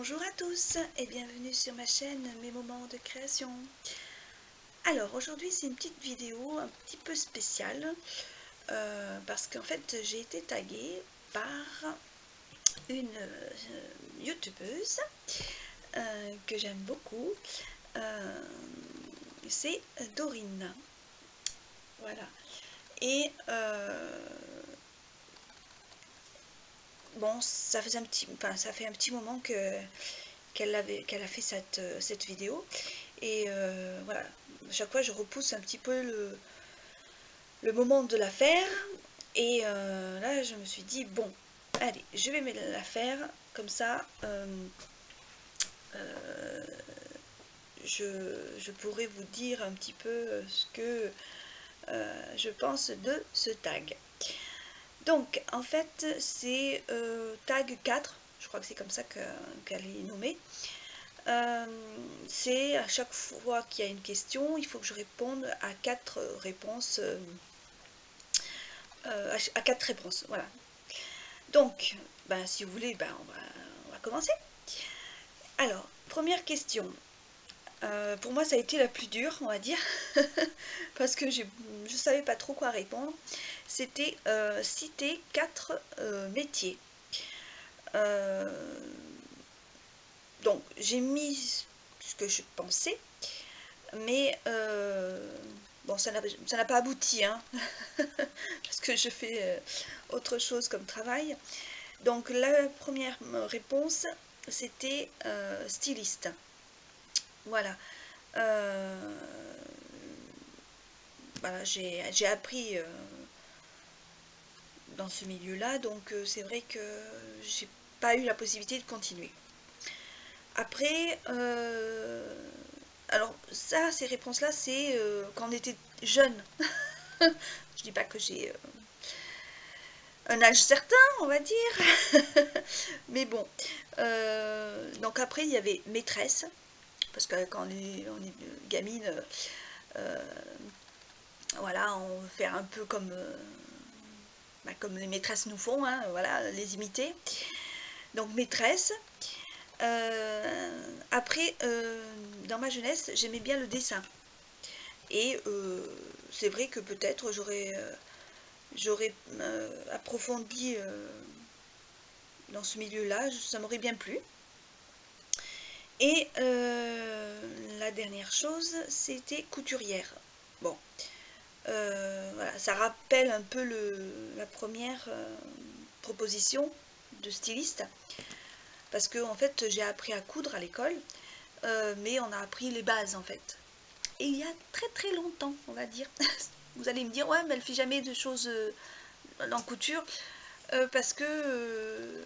Bonjour à tous et bienvenue sur ma chaîne Mes moments de création. Alors aujourd'hui c'est une petite vidéo un petit peu spéciale parce qu'en fait j'ai été taguée par une youtubeuse que j'aime beaucoup. C'est Dorine. Voilà. Et bon, ça fait un petit moment qu'elle a fait cette vidéo. Et voilà, à chaque fois je repousse un petit peu le moment de la faire. Et là je me suis dit, bon, allez, je vais la faire, comme ça je pourrais vous dire un petit peu ce que je pense de ce tag. Donc en fait c'est tag 4, je crois que c'est comme ça qu'elle est nommée. C'est à chaque fois qu'il y a une question, il faut que je réponde à 4 réponses, à 4 réponses, voilà. Donc, ben, si vous voulez, ben, on va commencer. Alors, première question. Pour moi, ça a été la plus dure, on va dire, parce que je savais pas trop quoi répondre. C'était citer 4 métiers. Donc, j'ai mis ce que je pensais, mais bon, ça n'a pas abouti, hein, parce que je fais autre chose comme travail. Donc la première réponse, c'était styliste. Voilà. Voilà, j'ai appris dans ce milieu-là, donc c'est vrai que j'ai pas eu la possibilité de continuer. Après, alors ça, ces réponses-là, c'est quand on était jeune. Je dis pas que j'ai un âge certain, on va dire. Mais bon. Donc après, il y avait maîtresse. Parce que quand on est gamine, euh, voilà, on veut faire un peu comme, comme les maîtresses nous font, hein, voilà, les imiter. Donc maîtresse. Après, dans ma jeunesse, j'aimais bien le dessin. Et c'est vrai que peut-être j'aurais approfondi dans ce milieu-là, ça m'aurait bien plu. Et la dernière chose, c'était couturière. Bon, voilà, ça rappelle un peu la première proposition de styliste, parce que en fait j'ai appris à coudre à l'école, mais on a appris les bases en fait. Et il y a très très longtemps, on va dire. Vous allez me dire, ouais, mais elle fait jamais de choses en couture, parce que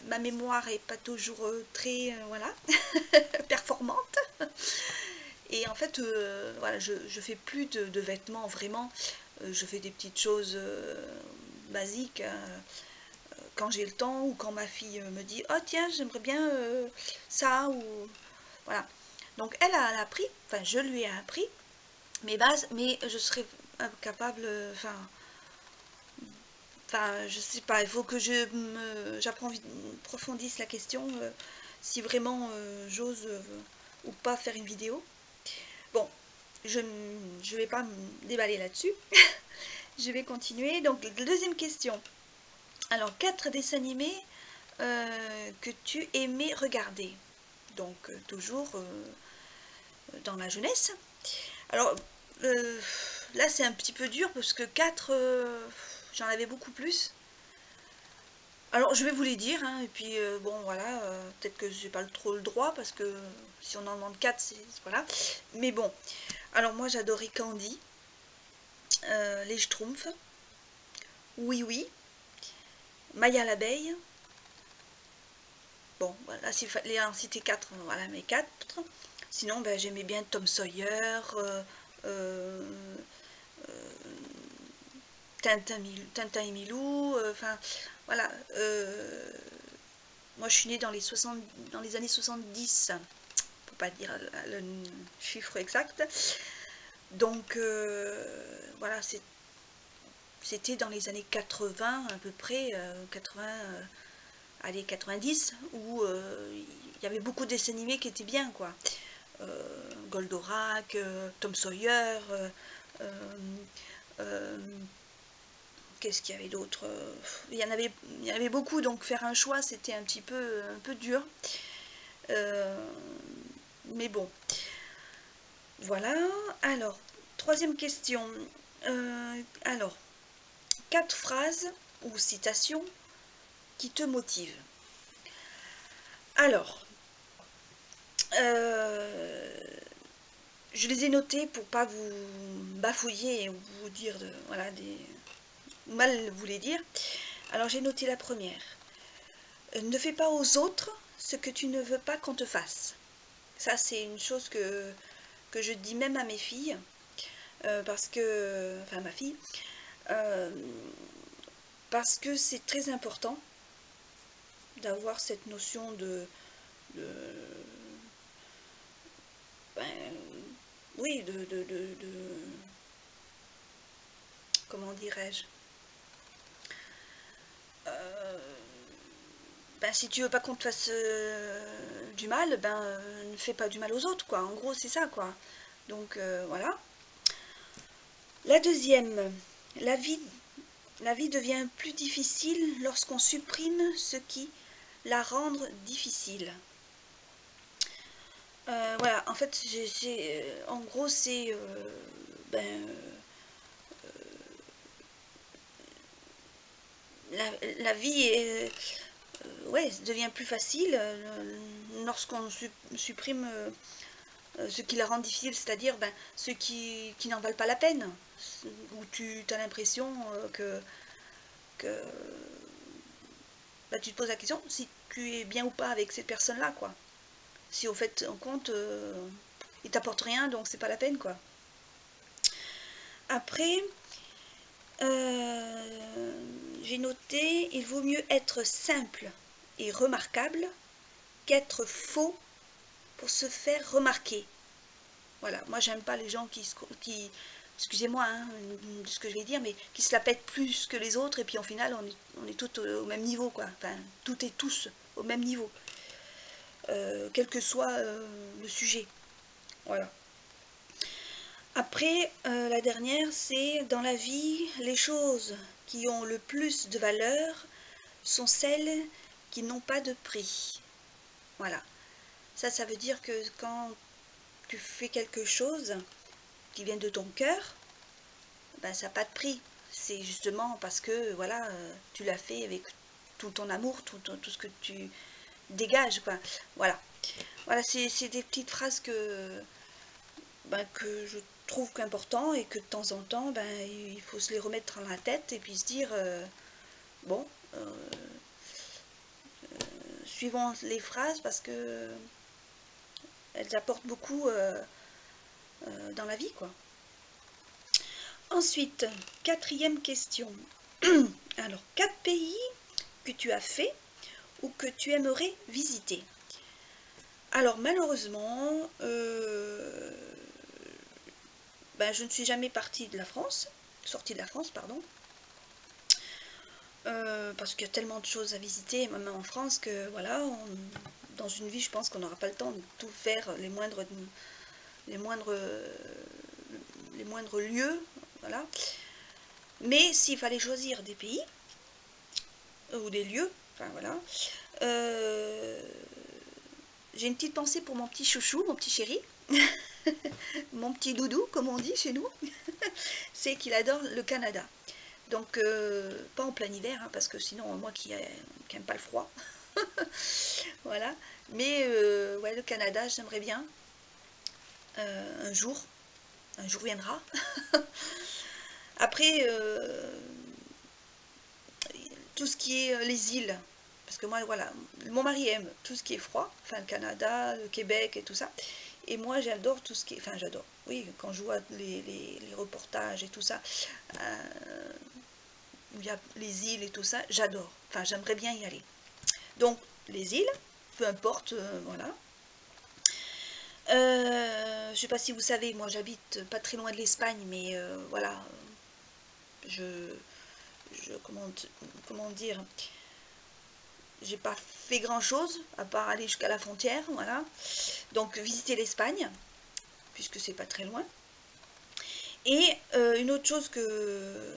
ma mémoire est pas toujours très voilà performante. Et en fait, voilà, je fais plus de vêtements vraiment. Je fais des petites choses basiques quand j'ai le temps, ou quand ma fille me dit, oh tiens, j'aimerais bien ça, ou voilà. Donc elle a appris, enfin je lui ai appris mes bases, mais je serais incapable, enfin je sais pas, il faut que j'approfondisse la question, si vraiment j'ose ou pas faire une vidéo. Bon, je ne vais pas me déballer là-dessus. Je vais continuer. Donc, deuxième question. Alors, 4 dessins animés que tu aimais regarder. Donc, toujours dans la jeunesse. Alors, là, c'est un petit peu dur parce que 4, j'en avais beaucoup plus. Alors, je vais vous les dire, hein, et puis, bon, voilà, peut-être que j'ai pas trop le droit, parce que si on en demande 4, c'est, voilà. Mais bon, alors moi, j'adorais Candy, les Schtroumpfs, Oui Oui, Maya l'abeille. Bon, voilà, s'il fallait en citer 4, voilà mes 4. Sinon, ben, j'aimais bien Tom Sawyer, euh, Tintin et Milou, enfin, voilà. Moi, je suis née dans les années 70, pour pas dire le chiffre exact. Donc, voilà, c'était dans les années 80 à peu près, 80, allez, 90, où il y avait beaucoup de dessins animés qui étaient bien, quoi. Goldorak, Tom Sawyer, qu'est-ce qu'il y avait d'autre, il y en avait beaucoup, donc faire un choix, c'était un peu dur. Mais bon, voilà. Alors, troisième question. Alors, 4 phrases ou citations qui te motivent. Alors, je les ai notées pour pas vous bafouiller ou vous dire voilà, mal vous les dire. Alors j'ai noté la première. Ne fais pas aux autres ce que tu ne veux pas qu'on te fasse. Ça, c'est une chose que je dis même à mes filles, parce que, enfin ma fille, parce que c'est très important d'avoir cette notion ben, oui, comment dirais-je, ben, si tu veux pas qu'on te fasse du mal, ben ne fais pas du mal aux autres, quoi. En gros, c'est ça, quoi. Donc voilà. La deuxième, la vie devient plus difficile lorsqu'on supprime ce qui la rend difficile. Voilà, en fait, en gros, c'est ben, la vie est, ouais, devient plus facile lorsqu'on supprime ce qui la rend difficile, c'est-à-dire ben, ceux qui n'en valent pas la peine, où tu as l'impression que ben, tu te poses la question si tu es bien ou pas avec cette personne-là, quoi. Si au fait, en compte, il t'apporte rien, donc c'est pas la peine, quoi. Après, j'ai noté, il vaut mieux être simple et remarquable qu'être faux pour se faire remarquer. Voilà, moi j'aime pas les gens qui excusez-moi hein, de ce que je vais dire, mais qui se la pètent plus que les autres et puis en final on est tous au même niveau, quoi. Enfin, toutes et tous au même niveau, quel que soit le sujet. Voilà. Après, la dernière, c'est dans la vie, les choses qui ont le plus de valeur sont celles qui n'ont pas de prix. Voilà. Ça veut dire que quand tu fais quelque chose qui vient de ton cœur, ben ça n'a pas de prix. C'est justement parce que voilà, tu l'as fait avec tout ton amour, tout ce que tu dégages, quoi. Voilà. Voilà, c'est des petites phrases que je trouve qu'important et que de temps en temps, ben, il faut se les remettre dans la tête et puis se dire, bon, suivons les phrases parce que elles apportent beaucoup dans la vie, quoi. Ensuite, quatrième question. Alors, 4 pays que tu as fait ou que tu aimerais visiter. Alors, malheureusement, ben, je ne suis jamais sortie de la France, pardon. Parce qu'il y a tellement de choses à visiter, même en France, que voilà, dans une vie, je pense qu'on n'aura pas le temps de tout faire, les moindres lieux, voilà. Mais s'il fallait choisir des pays ou des lieux, enfin voilà, j'ai une petite pensée pour mon petit chouchou, mon petit chéri, mon petit doudou, comme on dit chez nous, c'est qu'il adore le Canada. Donc, pas en plein hiver, hein, parce que sinon, moi qui n'aime pas le froid, voilà. Mais, ouais, le Canada, j'aimerais bien, un jour viendra. Après, tout ce qui est les îles, parce que moi, voilà, mon mari aime tout ce qui est froid, enfin le Canada, le Québec et tout ça. Et moi, j'adore tout ce qui est, enfin j'adore, oui, quand je vois les reportages et tout ça, où il y a les îles et tout ça, j'adore. Enfin, j'aimerais bien y aller. Donc, les îles, peu importe, voilà. Je ne sais pas si vous savez, moi j'habite pas très loin de l'Espagne, mais voilà, comment dire, j'ai pas fait grand chose à part aller jusqu'à la frontière, voilà. Donc visiter l'Espagne, puisque c'est pas très loin. Et une autre chose que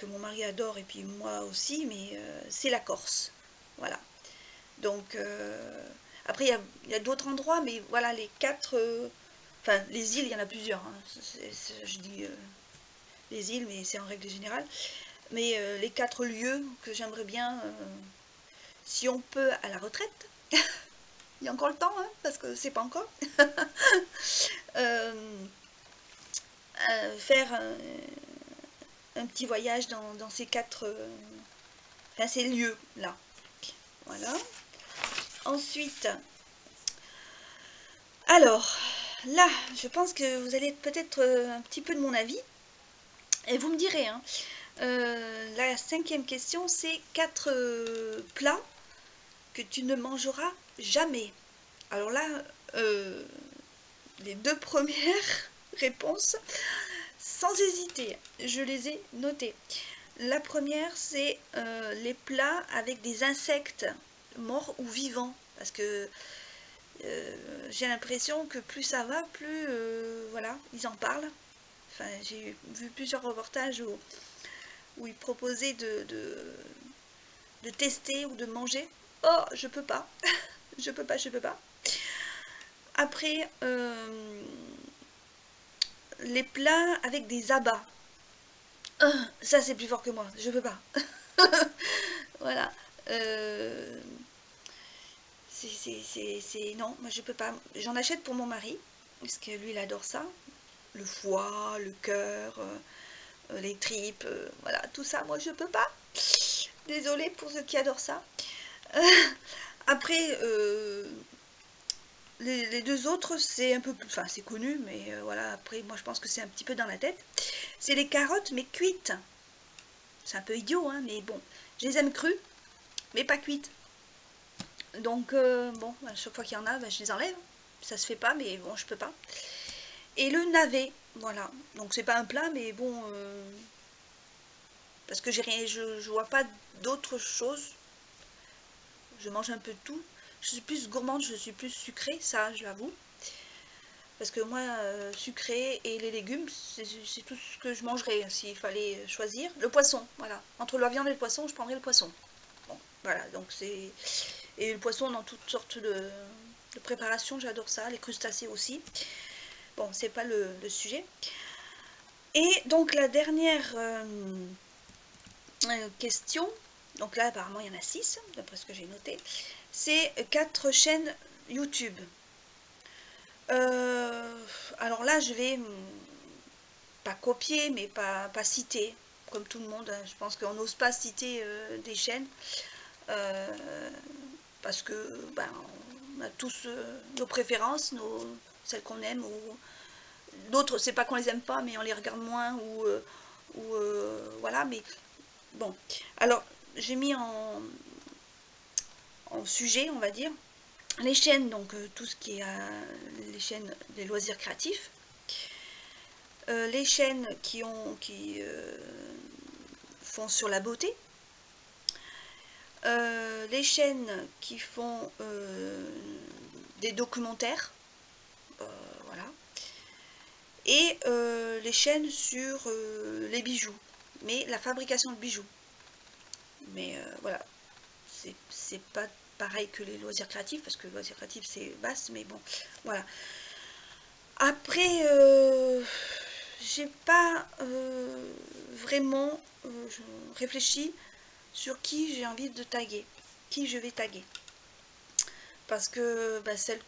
mon mari adore, et puis moi aussi, mais c'est la Corse. Voilà. Donc, après, il y a d'autres endroits, mais voilà, les quatre... enfin, les îles, il y en a plusieurs. Hein. Je dis les îles, mais c'est en règle générale. Mais les 4 lieux que j'aimerais bien, si on peut, à la retraite, il y a encore le temps, hein, parce que c'est pas encore, faire un petit voyage dans ces 4, enfin ces lieux-là. Voilà. Ensuite, alors, là, je pense que vous allez être peut-être un petit peu de mon avis, et vous me direz, hein. La 5e question, c'est 4 plats que tu ne mangeras jamais. Alors là, les 2 premières réponses, sans hésiter, je les ai notées. La première, c'est les plats avec des insectes morts ou vivants, parce que j'ai l'impression que plus ça va, plus voilà, ils en parlent. Enfin, j'ai vu plusieurs reportages où ils proposaient de tester ou de manger. Oh, je peux pas, je peux pas, je peux pas. Après, les plats avec des abats. Ça, c'est plus fort que moi, je peux pas. Voilà. Non, moi je peux pas. J'en achète pour mon mari, parce que lui il adore ça. Le foie, le cœur, les tripes, voilà, tout ça, moi je peux pas. Désolée pour ceux qui adorent ça. Après, les 2 autres, c'est un peu plus... Enfin, c'est connu, mais voilà, après, moi je pense que c'est un petit peu dans la tête. C'est les carottes, mais cuites. C'est un peu idiot, hein, mais bon. Je les aime crues, mais pas cuites. Donc, bon, à chaque fois qu'il y en a, ben, je les enlève. Ça se fait pas, mais bon, je peux pas. Et le navet, voilà. Donc, c'est pas un plat, mais bon... parce que je vois pas d'autre chose. Je mange un peu de tout. Je suis plus gourmande, je suis plus sucrée, ça, je l'avoue. Parce que moi, sucré et les légumes, c'est tout ce que je mangerais, hein, s'il fallait choisir. Le poisson, voilà. Entre la viande et le poisson, je prendrais le poisson. Bon, voilà, donc c'est... Et le poisson dans toutes sortes de préparations, j'adore ça. Les crustacés aussi. Bon, c'est pas le sujet. Et donc la dernière question, donc là apparemment il y en a 6, d'après ce que j'ai noté, c'est 4 chaînes YouTube. Alors là je vais pas copier mais pas citer, comme tout le monde, hein. Je pense qu'on n'ose pas citer des chaînes, parce que ben, on a tous nos préférences, celles qu'on aime, ou d'autres, c'est pas qu'on les aime pas mais on les regarde moins, ou voilà, mais bon, alors j'ai mis en sujet, on va dire, les chaînes, donc tout ce qui est les chaînes des loisirs créatifs, les chaînes qui font sur la beauté, les chaînes qui font des documentaires, voilà, et les chaînes sur les bijoux, mais la fabrication de bijoux. Mais voilà, c'est pas pareil que les loisirs créatifs, parce que les loisirs créatifs c'est vaste, mais bon, voilà. Après, j'ai pas vraiment réfléchi sur qui j'ai envie de taguer, qui je vais taguer. Parce que bah, celles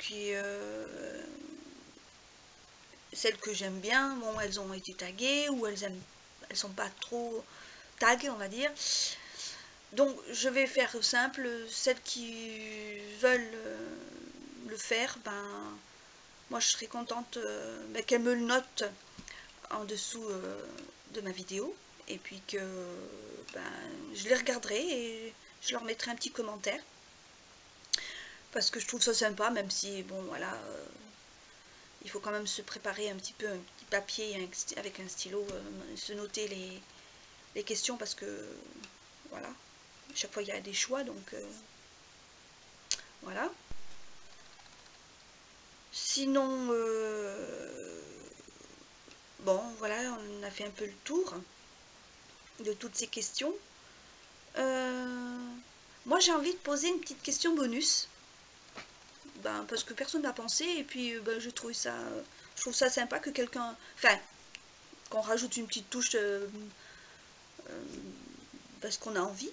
que j'aime bien, bon, elles ont été taguées, ou elles sont pas trop taguées, on va dire. Donc je vais faire simple, celles qui veulent le faire, ben moi je serais contente qu'elles me le notent en dessous de ma vidéo, et puis que ben, je les regarderai et je leur mettrai un petit commentaire, parce que je trouve ça sympa, même si bon voilà, il faut quand même se préparer un petit peu, un petit papier avec un stylo, se noter les questions, parce que voilà, chaque fois il y a des choix, donc Voilà. Sinon, bon, voilà, on a fait un peu le tour de toutes ces questions. Moi, j'ai envie de poser une petite question bonus. Ben, parce que personne n'a pensé, et puis ben, je trouve ça sympa que quelqu'un... Enfin, qu'on rajoute une petite touche parce qu'on a envie.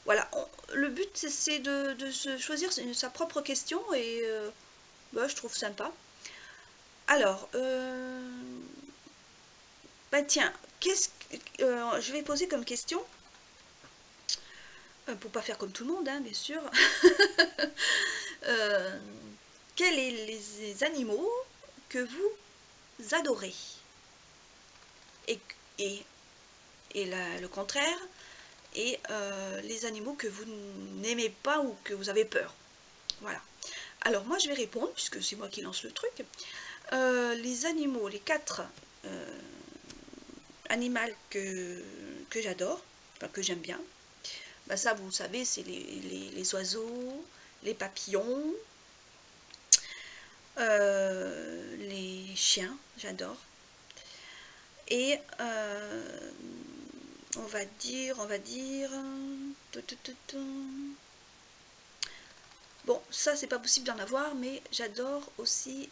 Voilà, le but c'est de se choisir sa propre question, et ben, je trouve sympa. Alors, bah tiens, je vais poser comme question, pour pas faire comme tout le monde, hein, bien sûr. euh, Quels sont les animaux que vous adorez? Et, et, le contraire, et les animaux que vous n'aimez pas ou que vous avez peur. Voilà. Alors moi je vais répondre, puisque c'est moi qui lance le truc. Les animaux, les 4 animaux que j'adore, enfin que j'aime bien, bah ça vous savez, c'est les oiseaux, les papillons, les chiens, j'adore. Et on va dire, bon, ça c'est pas possible d'en avoir, mais j'adore aussi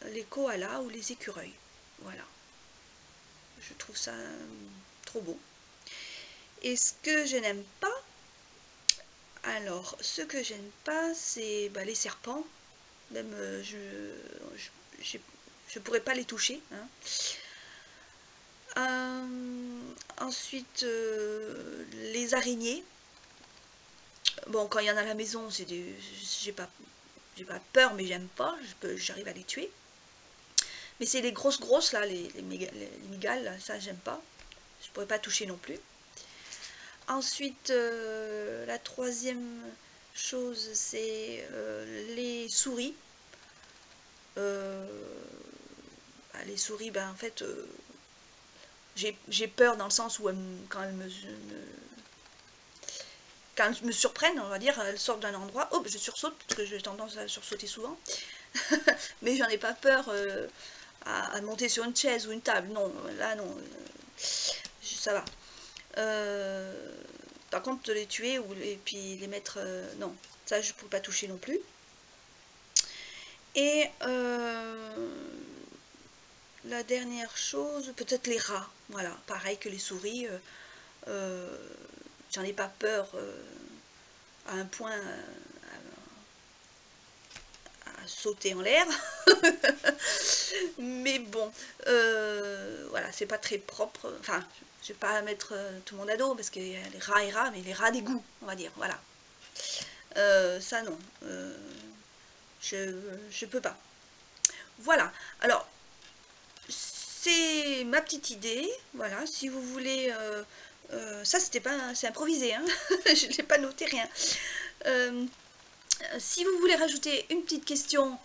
les koalas ou les écureuils. Voilà, je trouve ça trop beau. Et ce que je n'aime pas, alors ce que j'aime pas, c'est bah, les serpents. Même je pourrais pas les toucher, hein. Ensuite, les araignées. Bon, quand il y en a à la maison, j'ai pas peur, mais j'aime pas. J'arrive à les tuer. Mais c'est les grosses là, les migales, là, ça j'aime pas. Je pourrais pas toucher non plus. Ensuite, la troisième chose, c'est les souris. Les souris, ben en fait, j'ai peur dans le sens où quand elles me surprennent, on va dire, elles sortent d'un endroit, hop, je sursaute, parce que j'ai tendance à sursauter souvent. Mais j'en ai pas peur à monter sur une chaise ou une table, non, là non, ça va. Par contre, de les tuer et puis les mettre, non, ça je ne peux pas toucher non plus. Et la dernière chose, peut-être les rats, voilà, pareil que les souris, j'en ai pas peur à un point à sauter en l'air. Mais bon, voilà, c'est pas très propre. Enfin, je vais pas mettre tout le monde à dos, parce qu'il y a les rats et rats, mais les rats d'égout, on va dire, voilà. Ça non, je peux pas. Voilà, alors, c'est ma petite idée, voilà, si vous voulez... ça, c'est improvisé, hein. Je n'ai pas noté rien. Si vous voulez rajouter une petite question,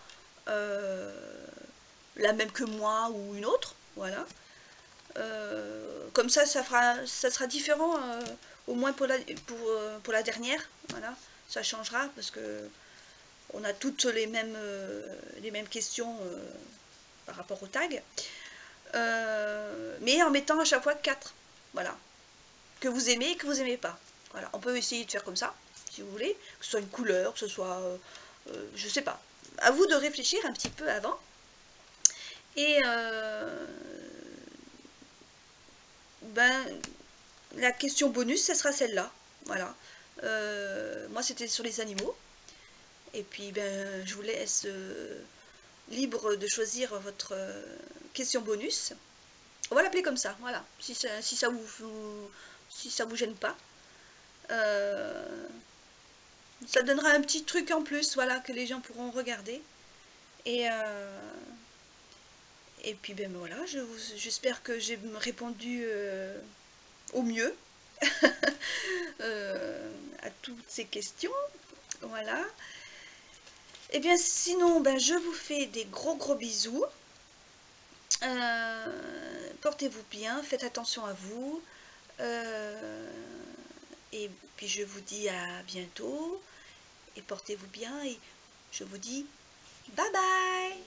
la même que moi ou une autre, voilà. Comme ça, ça sera différent, au moins pour la dernière, voilà. Ça changera, parce que on a toutes les mêmes questions par rapport au tag. Mais en mettant à chaque fois 4, voilà. Que vous aimez et que vous aimez pas. Voilà, on peut essayer de faire comme ça, si vous voulez, que ce soit une couleur, que ce soit, je sais pas. À vous de réfléchir un petit peu avant. Et ben, la question bonus, ça sera celle-là. Voilà. Moi, c'était sur les animaux. Et puis, ben, je vous laisse libre de choisir votre question bonus. On va l'appeler comme ça, voilà. Si ça vous gêne pas. Ça donnera un petit truc en plus, voilà, que les gens pourront regarder. Et puis ben voilà, j'espère que j'ai répondu au mieux à toutes ces questions. Voilà. Et bien sinon, ben, je vous fais des gros bisous. Portez-vous bien, faites attention à vous. Et puis je vous dis à bientôt. et portez-vous bien et je vous dis bye bye.